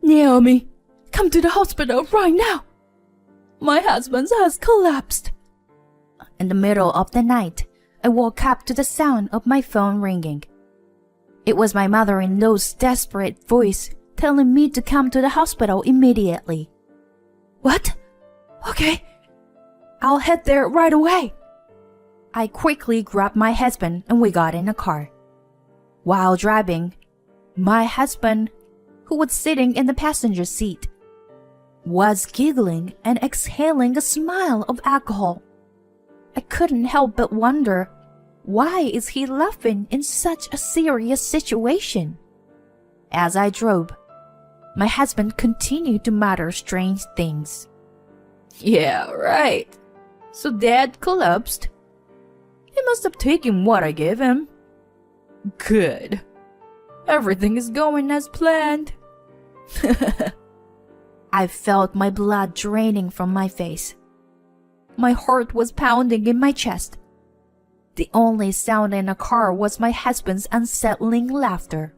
Naomi, come to the hospital right now. My husband has collapsed. In the middle of the night, I woke up to the sound of my phone ringing. It was my mother-in-law's desperate voice telling me to come to the hospital immediately. What? Okay. I'll head there right away. I quickly grabbed my husband and we got in a car. While driving, my husband, who was sitting in the passenger seat, was giggling and exhaling a smile of alcohol. I couldn't help but wonder, why is he laughing in such a serious situation? As I drove, my husband continued to mutter strange things. Yeah, right. So Dad collapsed. He must have taken what I gave him. Good. Everything is going as planned. I felt my blood draining from my face. My heart was pounding in my chest. The only sound in the car was my husband's unsettling laughter.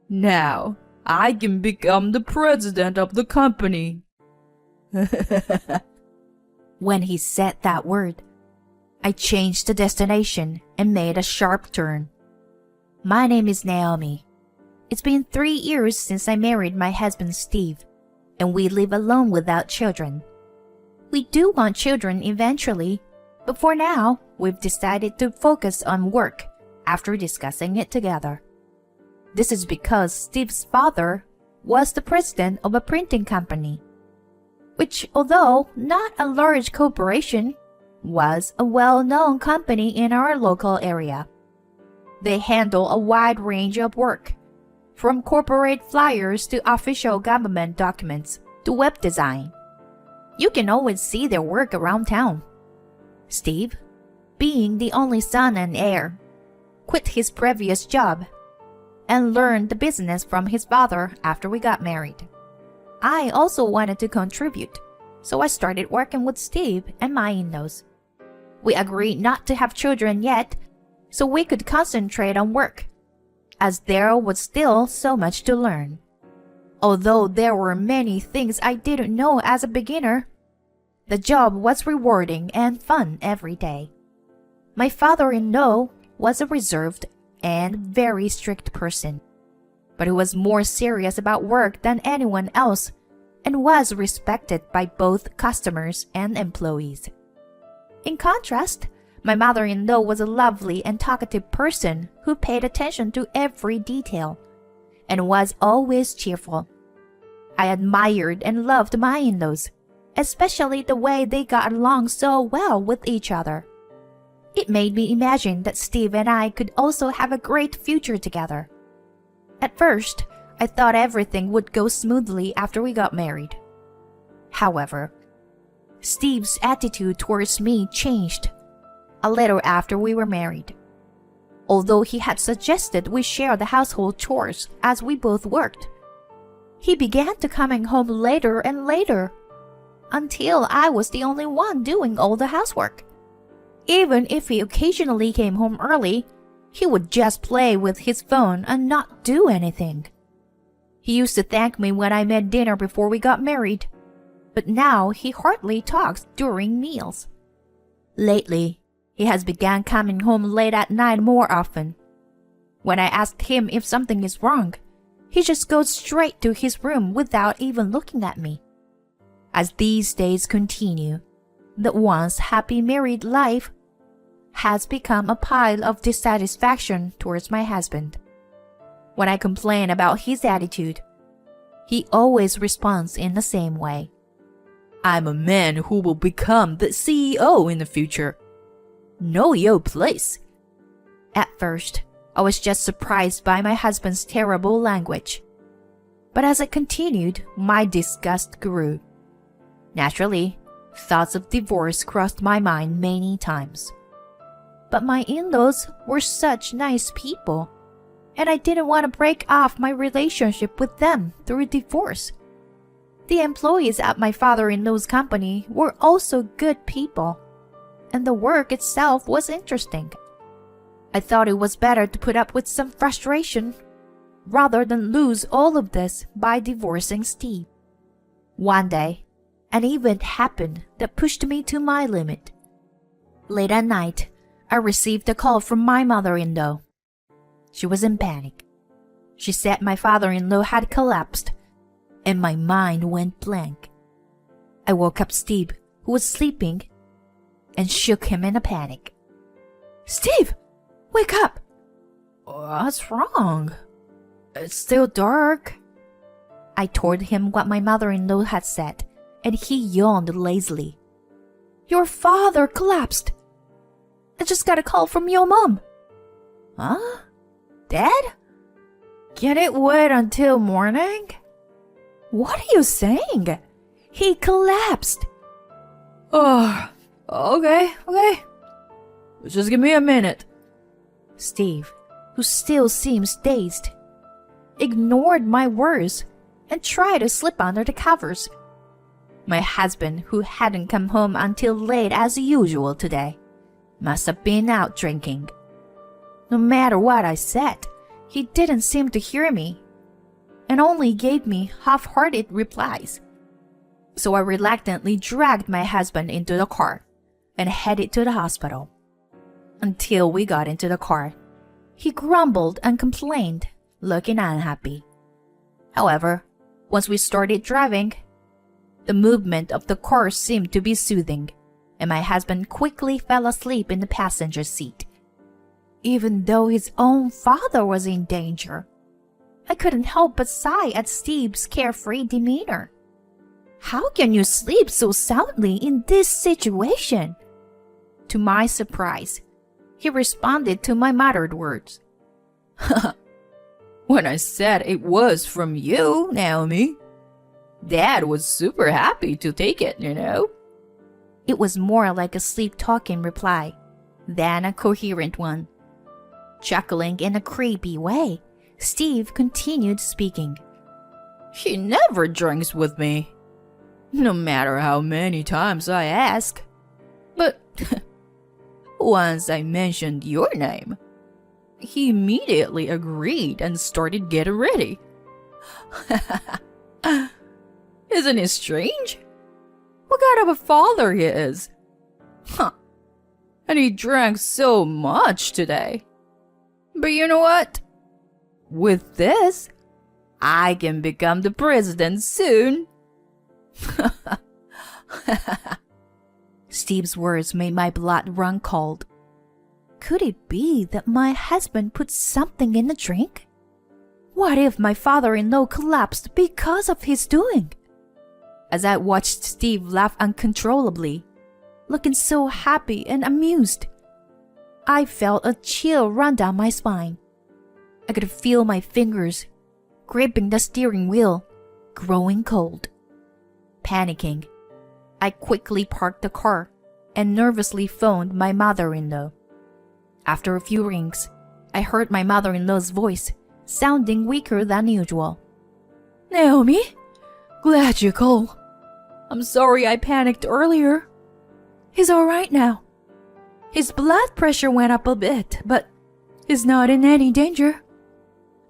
Now, I can become the president of the company. When he said that word, I changed the destination and made a sharp turn. My name is Naomi. It's been 3 years since I married my husband Steve, and we live alone without children. We do want children eventually, but for now, we've decided to focus on work after discussing it together. This is because Steve's father was the president of a printing company, which, although not a large corporation, was a well-known company in our local area. They handle a wide range of work, from corporate flyers to official government documents to web design. You can always see their work around town. Steve, being the only son and heir, quit his previous job and learned the business from his father after we got married. I also wanted to contribute, so I started working with Steve and my in-laws. We agreed not to have children yet, so we could concentrate on work, as there was still so much to learn. Although there were many things I didn't know as a beginner, the job was rewarding and fun every day. My father-in-law was a reserved and very strict person, but he was more serious about work than anyone else and was respected by both customers and employees. In contrast, my mother-in-law was a lovely and talkative person who paid attention to every detail and was always cheerful. I admired and loved my in-laws, especially the way they got along so well with each other. It made me imagine that Steve and I could also have a great future together. At first, I thought everything would go smoothly after we got married. However, Steve's attitude towards me changed a little after we were married. Although he had suggested we share the household chores as we both worked, he began to coming home later and later, until I was the only one doing all the housework. Even if he occasionally came home early, he would just play with his phone and not do anything. He used to thank me when I made dinner before we got married, but now he hardly talks during meals. Lately, he has begun coming home late at night more often. When I asked him if something is wrong, he just goes straight to his room without even looking at me. As these days continue, the once happy married life has become a pile of dissatisfaction towards my husband. When I complain about his attitude, he always responds in the same way. I'm a man who will become the CEO in the future. Know your place. At first, I was just surprised by my husband's terrible language. But as it continued, my disgust grew. Naturally, thoughts of divorce crossed my mind many times. But my in-laws were such nice people, and I didn't want to break off my relationship with them through divorce. The employees at my father-in-law's company were also good people, and the work itself was interesting. I thought it was better to put up with some frustration rather than lose all of this by divorcing Steve. One day, an event happened that pushed me to my limit. Late at night, I received a call from my mother-in-law. She was in panic. She said my father-in-law had collapsed, and my mind went blank. I woke up Steve, who was sleeping, and shook him in a panic. "Steve, wake up!" "What's wrong? It's still dark." I told him what my mother-in-law had said, and he yawned lazily. "Your father collapsed. I just got a call from your mom." "Huh? Dad? Can it wait until morning?" "What are you saying? He collapsed." "Oh, okay. Just give me a minute." Steve, who still seems dazed, ignored my words and tried to slip under the covers. My husband, who hadn't come home until late as usual today, must have been out drinking. No matter what I said, he didn't seem to hear me and only gave me half-hearted replies. So I reluctantly dragged my husband into the car and headed to the hospital. Until we got into the car, he grumbled and complained, looking unhappy. However, once we started driving, the movement of the car seemed to be soothing, and my husband quickly fell asleep in the passenger seat. Even though his own father was in danger, I couldn't help but sigh at Steve's carefree demeanor. How can you sleep so soundly in this situation? To my surprise, he responded to my muttered words. "When I said it was from you, Naomi, Dad was super happy to take it, you know." It was more like a sleep-talking reply than a coherent one. Chuckling in a creepy way, Steve continued speaking. "He never drinks with me, no matter how many times I ask. But once I mentioned your name, he immediately agreed and started getting ready. Isn't it strange? What kind of a father he is? Huh. And he drank so much today. But you know what? With this, I can become the president soon." Steve's words made my blood run cold. Could it be that my husband put something in the drink? What if my father-in-law collapsed because of his doing? As I watched Steve laugh uncontrollably, looking so happy and amused, I felt a chill run down my spine. I could feel my fingers, gripping the steering wheel, growing cold. Panicking, I quickly parked the car and nervously phoned my mother-in-law. After a few rings, I heard my mother-in-law's voice, sounding weaker than usual. "Naomi, glad you called. I'm sorry I panicked earlier. He's all right now. His blood pressure went up a bit, but he's not in any danger.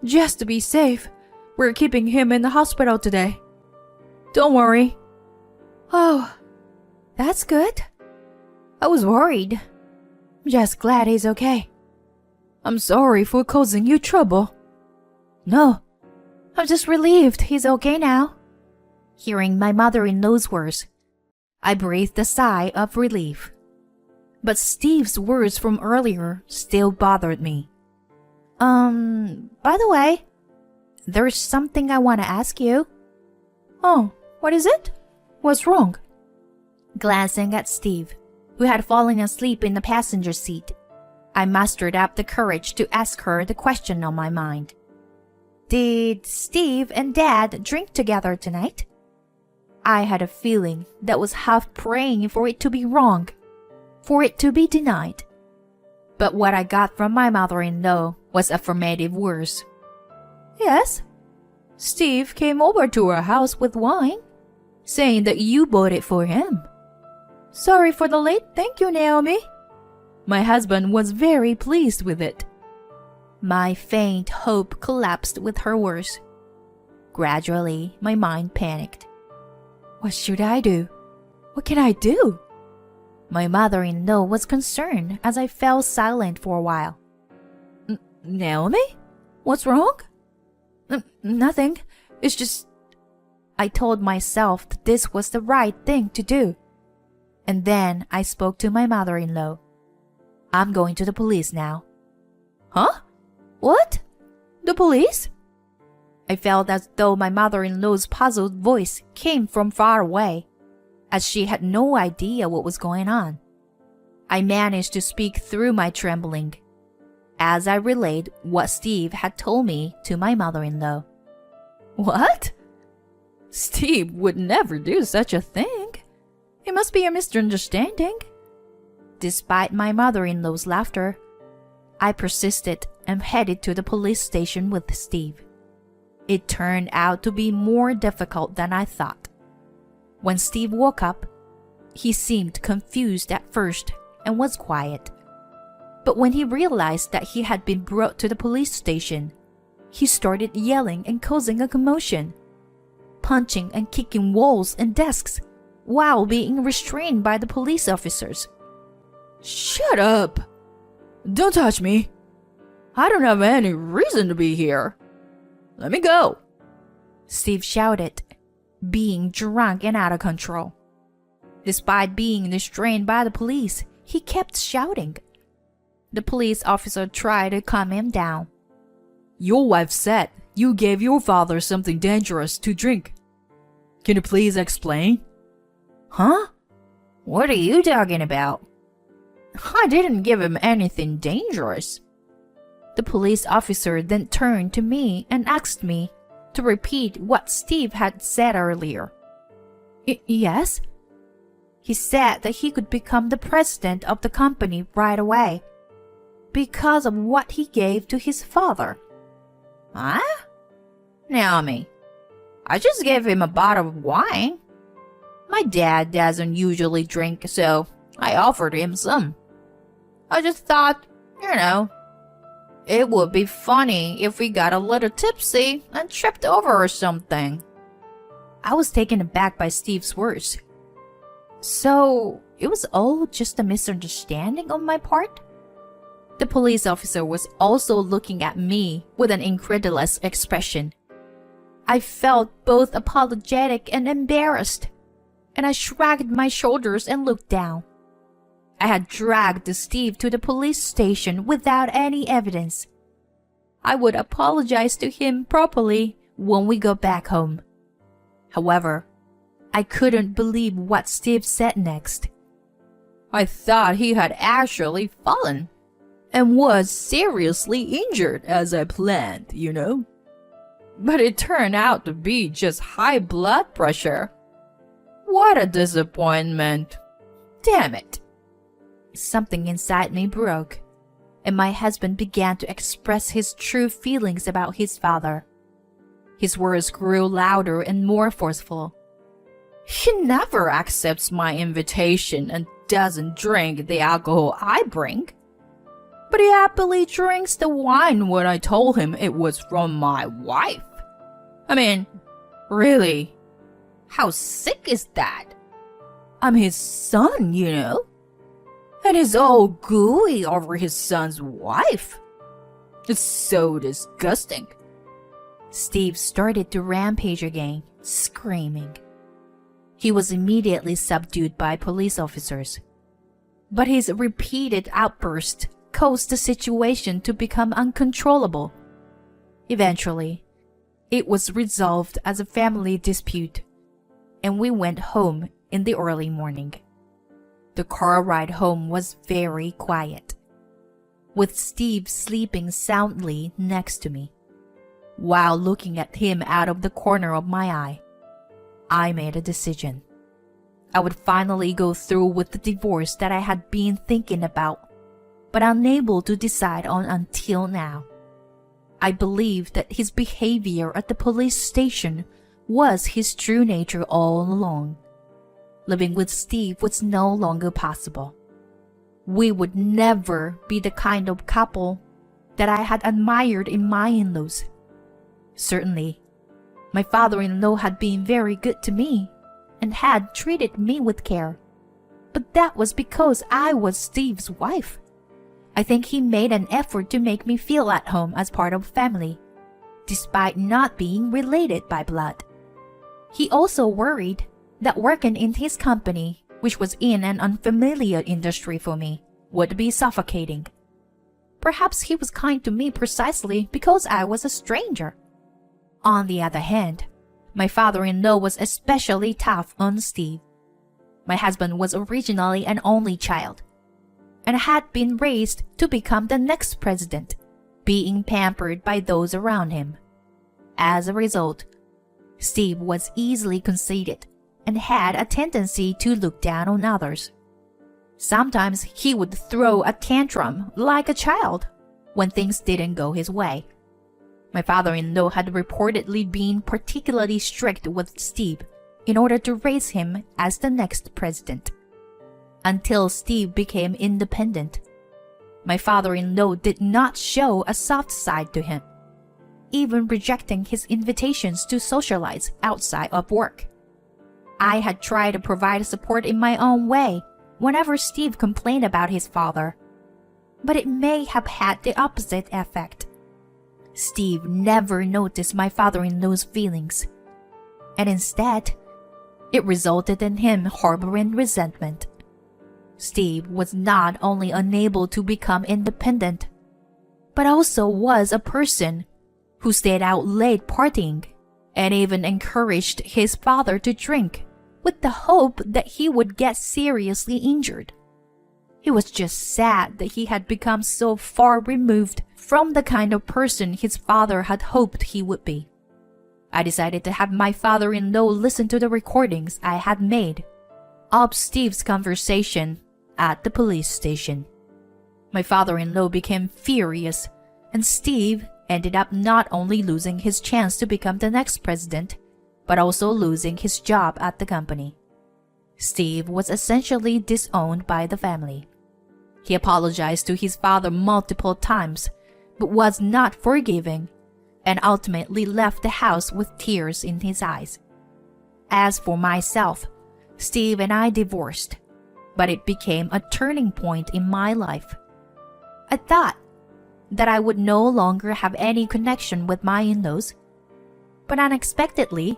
Just to be safe, we're keeping him in the hospital today. Don't worry." "Oh, that's good. I was worried. Just glad he's okay. I'm sorry for causing you trouble." "No, I'm just relieved he's okay now." Hearing my mother-in-law's words, I breathed a sigh of relief. But Steve's words from earlier still bothered me. By the way, there's something I want to ask you." "Oh, what is it? What's wrong?" Glancing at Steve, who had fallen asleep in the passenger seat, I mustered up the courage to ask her the question on my mind. "Did Steve and Dad drink together tonight?" I had a feeling that was half praying for it to be wrong, for it to be denied. But what I got from my mother-in-law was affirmative words. "Yes, Steve came over to our house with wine, saying that you bought it for him. Sorry for the late thank you, Naomi. My husband was very pleased with it." My faint hope collapsed with her words. Gradually, my mind panicked. What should I do? What can I do? My mother-in-law was concerned as I fell silent for a while. Naomi? What's wrong? Nothing. It's just... I told myself that this was the right thing to do. And then I spoke to my mother-in-law. I'm going to the police now. Huh? What? The police? I felt as though my mother-in-law's puzzled voice came from far away, as she had no idea what was going on. I managed to speak through my trembling, as I relayed what Steve had told me to my mother-in-law. What? Steve would never do such a thing. It must be a misunderstanding. Despite my mother-in-law's laughter, I persisted and headed to the police station with Steve. It turned out to be more difficult than I thought. When Steve woke up, he seemed confused at first and was quiet. But when he realized that he had been brought to the police station, he started yelling and causing a commotion, punching and kicking walls and desks while being restrained by the police officers. Shut up! Don't touch me! I don't have any reason to be here. Let me go! Steve shouted, being drunk and out of control. Despite being restrained by the police, he kept shouting. The police officer tried to calm him down. Your wife said you gave your father something dangerous to drink. Can you please explain? Huh? What are you talking about? I didn't give him anything dangerous. The police officer then turned to me and asked me to repeat what Steve had said earlier. Yes? He said that he could become the president of the company right away because of what he gave to his father. Huh? Naomi, I just gave him a bottle of wine. My dad doesn't usually drink, so I offered him some. I just thought, it would be funny if we got a little tipsy and tripped over or something. I was taken aback by Steve's words. So, it was all just a misunderstanding on my part? The police officer was also looking at me with an incredulous expression. I felt both apologetic and embarrassed, and I shrugged my shoulders and looked down. I had dragged Steve to the police station without any evidence. I would apologize to him properly when we got back home. However, I couldn't believe what Steve said next. I thought he had actually fallen and was seriously injured as I planned, But it turned out to be just high blood pressure. What a disappointment. Damn it. Something inside me broke, and my husband began to express his true feelings about his father. His words grew louder and more forceful. He never accepts my invitation and doesn't drink the alcohol I bring. But he happily drinks the wine when I told him it was from my wife. I mean, really, how sick is that? I'm his son, And he's all gooey over his son's wife. It's so disgusting. Steve started to rampage again, screaming. He was immediately subdued by police officers. But his repeated outbursts caused the situation to become uncontrollable. Eventually, it was resolved as a family dispute, and we went home in the early morning. The car ride home was very quiet, with Steve sleeping soundly next to me. While looking at him out of the corner of my eye, I made a decision. I would finally go through with the divorce that I had been thinking about, but unable to decide on until now. I believed that his behavior at the police station was his true nature all along. Living with Steve was no longer possible. We would never be the kind of couple that I had admired in my in-laws. Certainly, my father-in-law had been very good to me and had treated me with care. But that was because I was Steve's wife. I think he made an effort to make me feel at home as part of family, despite not being related by blood. He also worried that working in his company, which was in an unfamiliar industry for me, would be suffocating. Perhaps he was kind to me precisely because I was a stranger. On the other hand, my father-in-law was especially tough on Steve. My husband was originally an only child and had been raised to become the next president, being pampered by those around him. As a result, Steve was easily conceited and had a tendency to look down on others. Sometimes he would throw a tantrum like a child when things didn't go his way. My father-in-law had reportedly been particularly strict with Steve in order to raise him as the next president. Until Steve became independent, my father-in-law did not show a soft side to him, even rejecting his invitations to socialize outside of work. I had tried to provide support in my own way whenever Steve complained about his father, but it may have had the opposite effect. Steve never noticed my father-in-law's feelings, and instead, it resulted in him harboring resentment. Steve was not only unable to become independent, but also was a person who stayed out late partying and even encouraged his father to drink with the hope that he would get seriously injured. It was just sad that he had become so far removed from the kind of person his father had hoped he would be. I decided to have my father-in-law listen to the recordings I had made of Steve's conversation at the police station. My father-in-law became furious, and Steve ended up not only losing his chance to become the next president, but also losing his job at the company. Steve was essentially disowned by the family. He apologized to his father multiple times, but was not forgiving, and ultimately left the house with tears in his eyes. As for myself, Steve and I divorced, but it became a turning point in my life. I thought that I would no longer have any connection with my in-laws, but unexpectedly,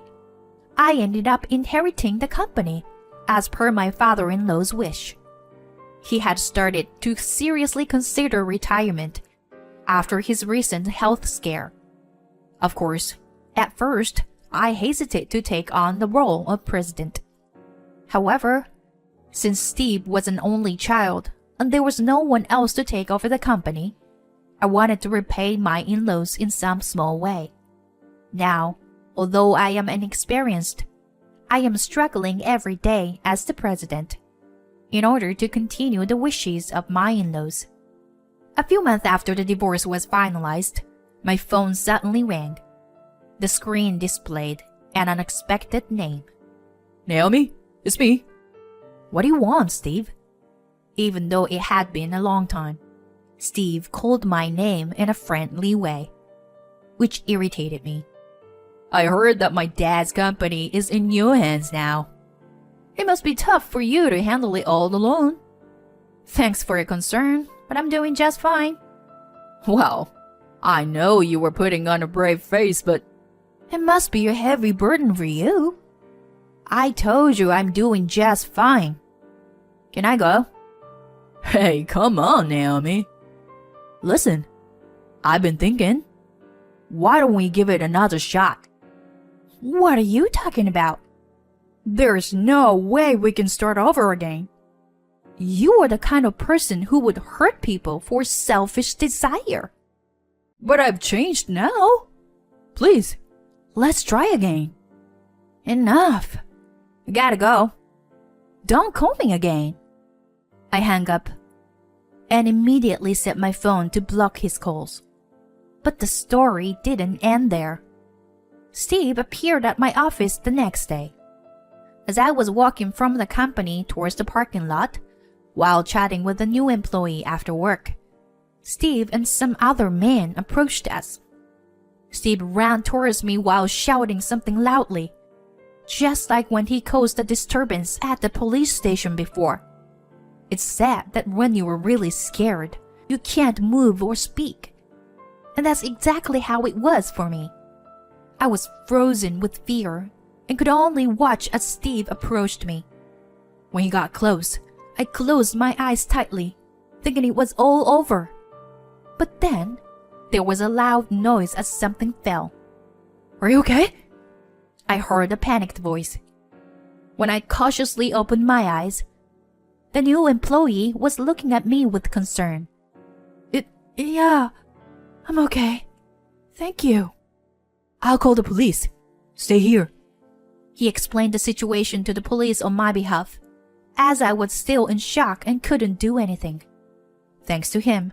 I ended up inheriting the company as per my father-in-law's wish. He had started to seriously consider retirement after his recent health scare. Of course, at first, I hesitated to take on the role of president. However, since Steve was an only child and there was no one else to take over the company, I wanted to repay my in-laws in some small way. Now, although I am inexperienced, I am struggling every day as the president in order to continue the wishes of my in-laws. A few months after the divorce was finalized, my phone suddenly rang. The screen displayed an unexpected name. Naomi, it's me. What do you want, Steve? Even though it had been a long time, Steve called my name in a friendly way, which irritated me. I heard that my dad's company is in your hands now. It must be tough for you to handle it all alone. Thanks for your concern, but I'm doing just fine. Well, I know you were putting on a brave face, but it must be a heavy burden for you. I told you I'm doing just fine. Can I go? Hey, come on, Naomi. Listen, I've been thinking, why don't we give it another shot? What are you talking about? There's no way we can start over again. You are the kind of person who would hurt people for selfish desire. But I've changed now. Please, let's try again. Enough. I gotta go. Don't call me again. I hung up and immediately set my phone to block his calls. But the story didn't end there. Steve appeared at my office the next day. As I was walking from the company towards the parking lot, while chatting with a new employee after work, Steve and some other men approached us. Steve ran towards me while shouting something loudly, just like when he caused a disturbance at the police station before. It's said that when you are really scared, you can't move or speak. And that's exactly how it was for me. I was frozen with fear and could only watch as Steve approached me. When he got close, I closed my eyes tightly, thinking it was all over. But then, there was a loud noise as something fell. Are you okay? I heard a panicked voice. When I cautiously opened my eyes, the new employee was looking at me with concern. Yeah, I'm okay. Thank you. I'll call the police. Stay here. He explained the situation to the police on my behalf, as I was still in shock and couldn't do anything. Thanks to him,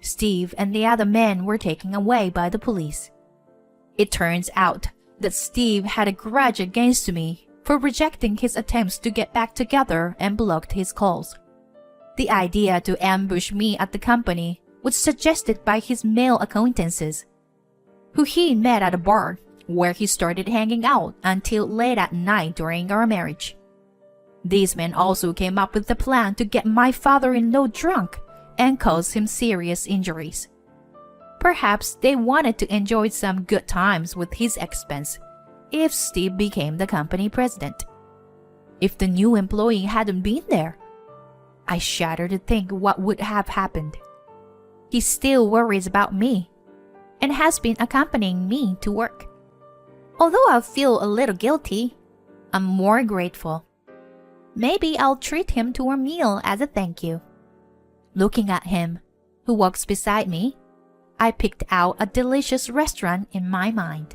Steve and the other men were taken away by the police. It turns out that Steve had a grudge against me for rejecting his attempts to get back together and blocked his calls. The idea to ambush me at the company was suggested by his male acquaintances, who he met at a bar where he started hanging out until late at night during our marriage. These men also came up with the plan to get my father-in-law drunk and cause him serious injuries. Perhaps they wanted to enjoy some good times with his expense if Steve became the company president. If the new employee hadn't been there, I shudder to think what would have happened. He still worries about me and has been accompanying me to work. Although I feel a little guilty, I'm more grateful. Maybe I'll treat him to a meal as a thank you. Looking at him, who walks beside me, I picked out a delicious restaurant in my mind.